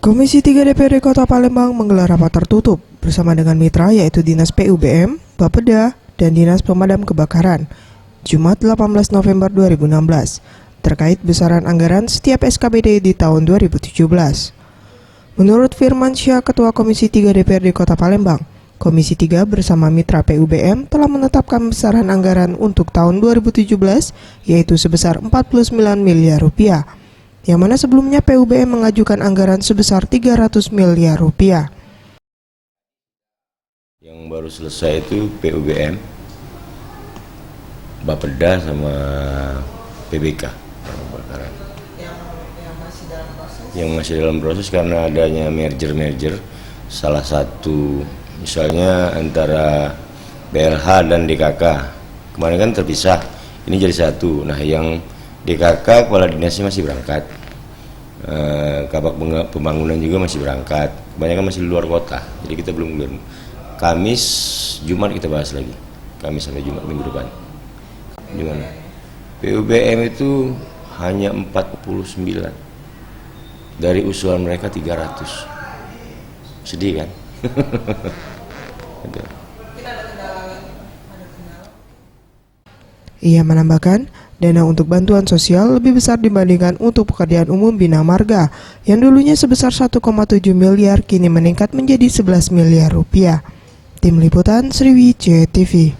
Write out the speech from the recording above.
Komisi 3 DPRD Kota Palembang menggelar rapat tertutup bersama dengan mitra yaitu Dinas PUBM, Bapeda, dan Dinas Pemadam Kebakaran, Jumat 18 November 2016, terkait besaran anggaran setiap SKPD di tahun 2017. Menurut Firman Syah, Ketua Komisi 3 DPRD Kota Palembang, Komisi 3 bersama mitra PUBM telah menetapkan besaran anggaran untuk tahun 2017 yaitu sebesar 49 miliar rupiah. Yang mana sebelumnya PUBM mengajukan anggaran sebesar 300 miliar rupiah. Yang baru selesai itu PUBM, Bapeda sama PBK. Yang masih dalam proses karena adanya merger salah satu misalnya antara BLH dan DKK. Kemarin kan terpisah, ini jadi satu. Nah, yang DKK kepala dinasnya masih berangkat, Kabak Pembangunan juga masih berangkat, kebanyakan masih di luar kota, jadi kita belum Kamis, Jumat kita bahas lagi, Kamis sampai Jumat minggu depan. Gimana? PUBM itu hanya 49 dari usulan mereka 300, sedih kan? Ia menambahkan, dana untuk bantuan sosial lebih besar dibandingkan untuk pekerjaan umum Bina Marga yang dulunya sebesar 1,7 miliar kini meningkat menjadi 11 miliar rupiah. Tim Liputan Sriwijaya TV.